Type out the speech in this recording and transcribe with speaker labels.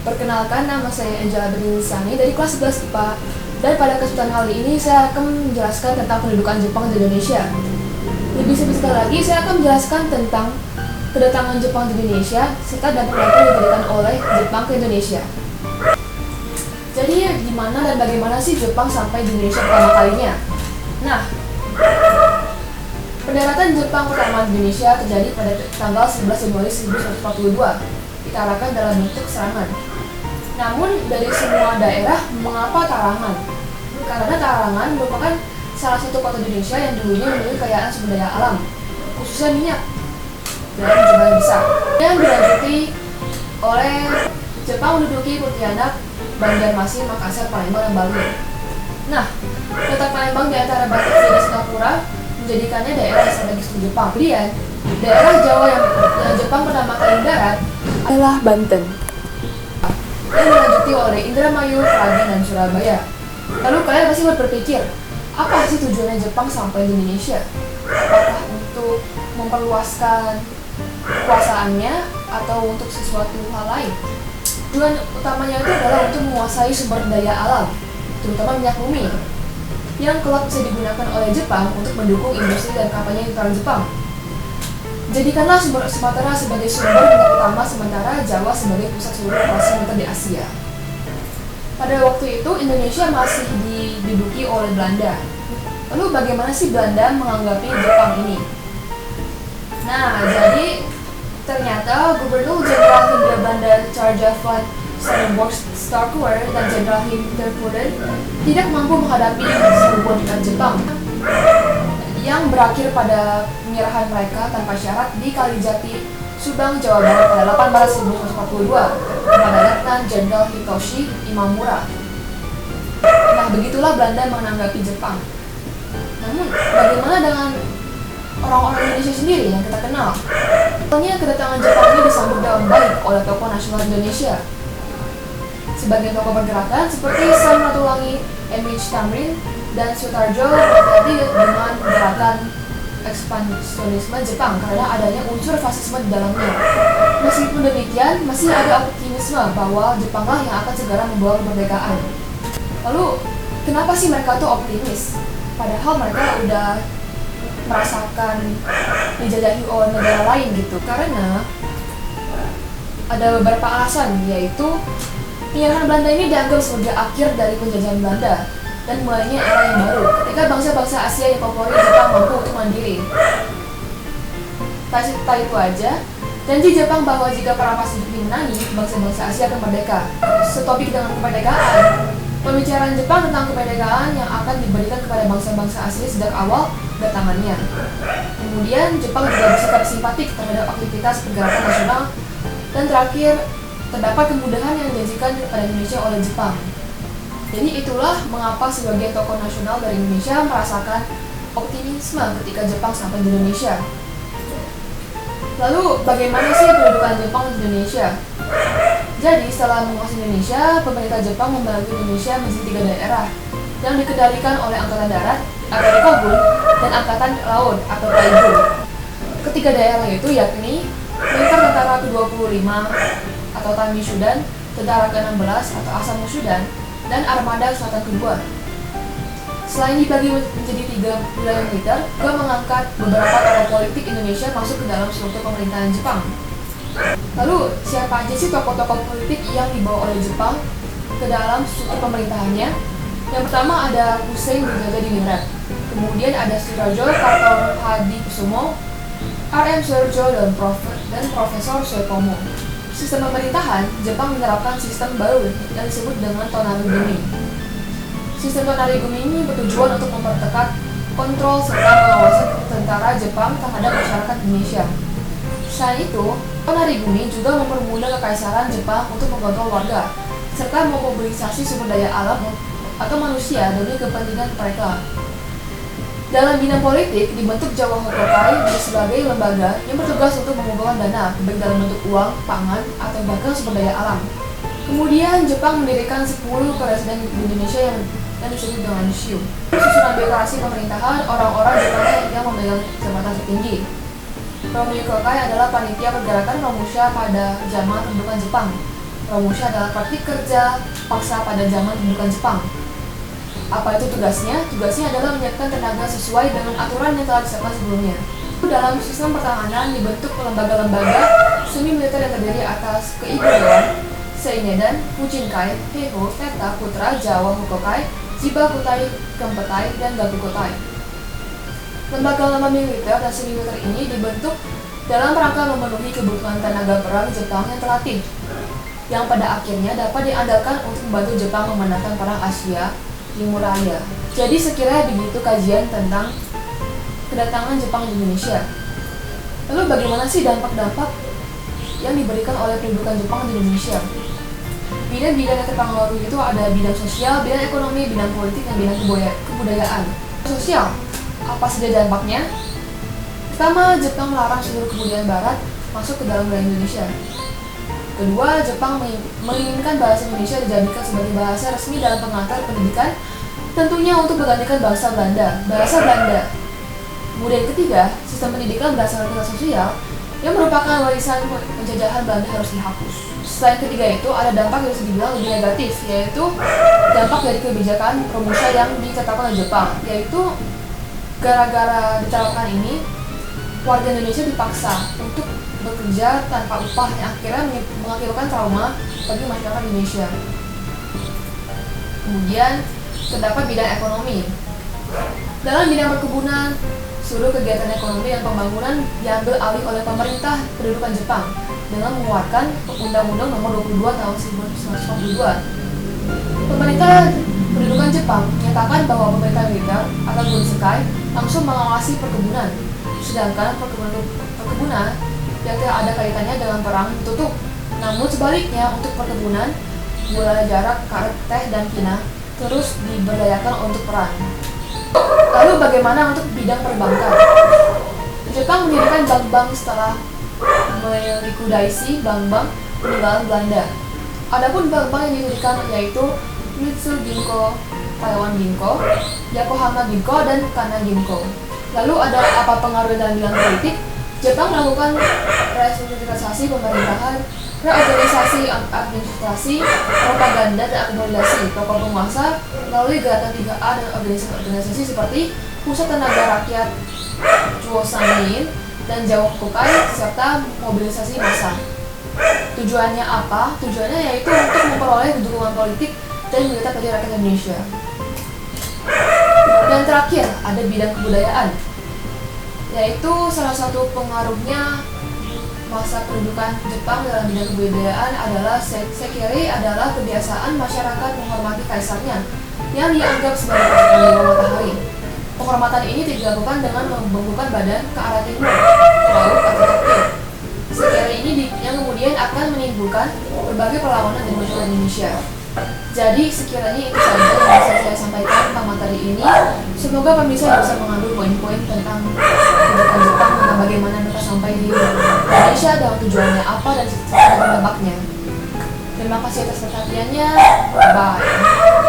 Speaker 1: Perkenalkan, nama saya Angela Berlinsani dari kelas 11 IPA. Dan pada kesempatan kali ini saya akan menjelaskan tentang pendudukan Jepang di Indonesia. Lebih spesifik lagi, saya akan menjelaskan tentang kedatangan Jepang di Indonesia serta dampak yang diberikan oleh Jepang ke Indonesia. Jadi, di mana dan bagaimana sih Jepang sampai di Indonesia pertama kalinya? Nah, pendaratan Jepang pertama di Indonesia terjadi pada tanggal 11 Januari 1942, diarahkan dalam bentuk serangan. Namun, dari semua daerah, mengapa Tarangan? Karena Tarangan merupakan salah satu kota di Indonesia yang dulunya memiliki kekayaan sumber daya alam, khususnya minyak, dalam jumlah yang besar. Yang dilanjuti oleh Jepang menduduki Pontianak, Banjarmasin, Makassar, Palembang, dan Bali. Nah, letak Palembang di antara Batavia dan Singapura menjadikannya daerah strategis di Jepang. Kemudian, daerah Jawa yang Jepang pertama kali mendarat adalah Banten, yang dilanjuti oleh Indramayu, Sragen, dan Surabaya. Lalu kalian pasti berpikir, apa sih tujuannya Jepang sampai di Indonesia? Apakah untuk memperluaskan kekuasaannya atau untuk sesuatu hal lain? Tujuan utamanya itu adalah untuk menguasai sumber daya alam, terutama minyak bumi, yang kelak bisa digunakan oleh Jepang untuk mendukung industri dan kampanye tentara Jepang. Jadikanlah Sumatera sebagai sumber minyak utama, sementara Jawa sebagai pusat seluruh operasi militer di Asia. Pada waktu itu, Indonesia masih diduduki oleh Belanda. Lalu bagaimana sih Belanda menganggapi Jepang ini? Nah, jadi ternyata Gubernur Jenderal Hindia Belanda Tjarja van Steenborg-Starkweer dan Jenderal Hinterpoelen tidak mampu menghadapi serbuan Jepang yang berakhir pada penyerahan mereka tanpa syarat di Kalijati, Subang, Jawa Barat pada 8 Maret 1942 kepada Letnan Jenderal Hitoshi Imamura. Nah, begitulah Belanda menanggapi Jepang. Namun, bagaimana dengan orang-orang Indonesia sendiri yang kita kenal? Awalnya kedatangan Jepang ini disambut dengan baik oleh tokoh nasional Indonesia. Sebagian tokoh pergerakan seperti Sam Ratulangi, M.H. Tamrin, dan Sutarjo berhati dengan gerakan ekspansionisme Jepang karena adanya unsur fasisme di dalamnya. Meskipun demikian, masih ada optimisme bahwa Jepanglah yang akan segera membawa kemerdekaan. Lalu, kenapa sih mereka tuh optimis? Padahal mereka udah merasakan dijajahi oleh negara lain gitu. Karena ada beberapa alasan, yaitu penyerangan Belanda ini dianggap sebagai akhir dari penjajahan Belanda dan mulainya era yang baru ketika bangsa-bangsa Asia yang favorit Jepang mampu untuk mandiri. Tak itu aja, janji Jepang bahwa jika perang Pasifik dimenangi, bangsa-bangsa Asia akan merdeka. Setopik dengan kemerdekaan, pembicaraan Jepang tentang kemerdekaan yang akan diberikan kepada bangsa-bangsa Asia sejak awal datangannya. Kemudian Jepang juga bersikap simpatik terhadap aktivitas pergerakan nasional, dan terakhir terdapat kemudahan yang dijanjikan kepada Indonesia oleh Jepang. Jadi itulah mengapa sebagian tokoh nasional dari Indonesia merasakan optimisme ketika Jepang sampai di Indonesia. Lalu bagaimana sih pendudukan Jepang di Indonesia? Jadi setelah menguasai Indonesia, pemerintah Jepang membagi Indonesia menjadi 3 daerah yang dikendalikan oleh Angkatan Darat atau Rikkogun dan Angkatan Laut atau Taibun. Ketiga daerah itu yakni Militer Tentara ke-25 atau Tanishudan, Tentara ke-16 atau Asamushudan, dan Armada Selatan kedua. Selain dibagi menjadi 3 wilayah militer, juga mengangkat beberapa tokoh politik Indonesia masuk ke dalam struktur pemerintahan Jepang. Lalu, siapa aja sih tokoh-tokoh politik yang dibawa oleh Jepang ke dalam struktur pemerintahannya? Yang pertama ada Hussein Diningrat, kemudian ada Sutarjo Kartohadikusumo, R.M. Suharjo, dan Profesor Suetomo. Sistem pemerintahan, Jepang menerapkan sistem baru yang disebut dengan Tonarigumi. Sistem Tonarigumi ini bertujuan untuk memperketat kontrol serta pengawasan tentara Jepang terhadap masyarakat Indonesia. Selain itu, Tonarigumi juga mempermudah kekaisaran Jepang untuk mengontrol warga, serta memobilisasi sumber daya alam atau manusia demi kepentingan mereka. Dalam bidang politik, dibentuk Jawa Hotokai sebagai lembaga yang bertugas untuk mengumpulkan dana, baik dalam bentuk uang, pangan, atau bahkan sumber daya alam. Kemudian, Jepang mendirikan 10 presiden di Indonesia yang disebut dengan Shiu. Susunan birokrasi pemerintahan orang-orang Jepang yang memegang jabatan tertinggi. Romuyu Kokai adalah panitia pergerakan Romusha pada zaman pembentukan Jepang. Romusha adalah praktik kerja paksa pada zaman pendudukan Jepang. Apa itu tugasnya? Tugasnya adalah menyiapkan tenaga sesuai dengan aturan yang telah disiapkan sebelumnya. Dalam sistem pertahanan dibentuk lembaga-lembaga semi militer yang terdiri atas Keibuan, Seinedan, Fujinkai, Heiho, Teta, Putra, Jawa, Hokokai, Chiba Kutai, Kempetai, dan Gakukotai. Lembaga-lembaga militer dan semi militer ini dibentuk dalam rangka memenuhi kebutuhan tenaga perang Jepang yang terlatih, yang pada akhirnya dapat diandalkan untuk membantu Jepang memenangkan perang Asia Timur Raya. Jadi sekiranya begitu kajian tentang kedatangan Jepang di Indonesia. Lalu bagaimana sih dampak-dampak yang diberikan oleh pendudukan Jepang di Indonesia? Bidang-bidang yang terpengaruh itu ada bidang sosial, bidang ekonomi, bidang politik, dan bidang kebudayaan. Sosial, apa saja dampaknya? Pertama, Jepang melarang seluruh kebudayaan Barat masuk ke dalam wilayah Indonesia. Kedua, Jepang menginginkan bahasa Indonesia dijadikan sebagai bahasa resmi dalam pengantar pendidikan, tentunya untuk menggantikan bahasa Belanda. Kemudian ketiga, sistem pendidikan berdasarkan kelas sosial yang merupakan warisan penjajahan Belanda harus dihapus. Selain ketiga itu, ada dampak yang bisa dibilang lebih negatif, yaitu dampak dari kebijakan Romusha yang ditetapkan oleh Jepang, yaitu gara-gara diterapkan ini, warga Indonesia dipaksa untuk bekerja tanpa upah yang akhirnya mengakibatkan trauma bagi masyarakat Indonesia. Kemudian terdapat bidang ekonomi. Dalam bidang perkebunan, seluruh kegiatan ekonomi dan pembangunan diambil alih oleh pemerintah pendudukan Jepang dengan mengeluarkan Undang-Undang Nomor 22 tahun 1942. Pemerintah pendudukan Jepang menyatakan bahwa pemerintah militer atau Bunsekai langsung mengawasi perkebunan, sedangkan perkebunan yang tidak ada kaitannya dengan perang ditutup. Namun sebaliknya untuk perkebunan, gula, jarak, karet, teh, dan kina terus diberdayakan untuk perang. Lalu bagaimana untuk bidang perbankan? Jepang mendirikan bank-bank setelah melikuidasi bank-bank peninggalan Belanda. Adapun bank-bank yang didirikan yaitu Mitsu Ginko, Taiwan Ginko, Yokohama Ginko, dan Kana Ginko. Lalu ada apa pengaruh dalam bidang politik? Jepang melakukan restrukturisasi pemerintahan, reorganisasi administrasi, propaganda, dan akomodasi tokoh penguasa melalui gerakan 3A dan organisasi seperti Pusat Tenaga Rakyat Chuosanin dan Jawa Kokai serta mobilisasi massa. Tujuannya apa? Tujuannya yaitu untuk memperoleh dukungan politik dan militer bagi rakyat Indonesia. Dan terakhir ada bidang kebudayaan, yaitu salah satu pengaruhnya masa pendudukan Jepang dalam bidang kebudayaan adalah sekiri adalah kebiasaan masyarakat menghormati kaisarnya yang dianggap sebagai dewa matahari. Penghormatan ini dilakukan dengan membungkukkan badan ke arah timur, laut atau Tokyo. Sekiri ini yang kemudian akan menimbulkan berbagai perlawanan di masyarakat Indonesia. Jadi sekiranya itu saja yang bisa saya sampaikan tentang materi ini. Semoga pemirsa bisa mengambil poin-poin tentang kebijakan Jepang tentang bagaimana mereka sampai di Indonesia dan tujuannya apa dan dampaknya. Terima kasih atas perhatiannya. Bye.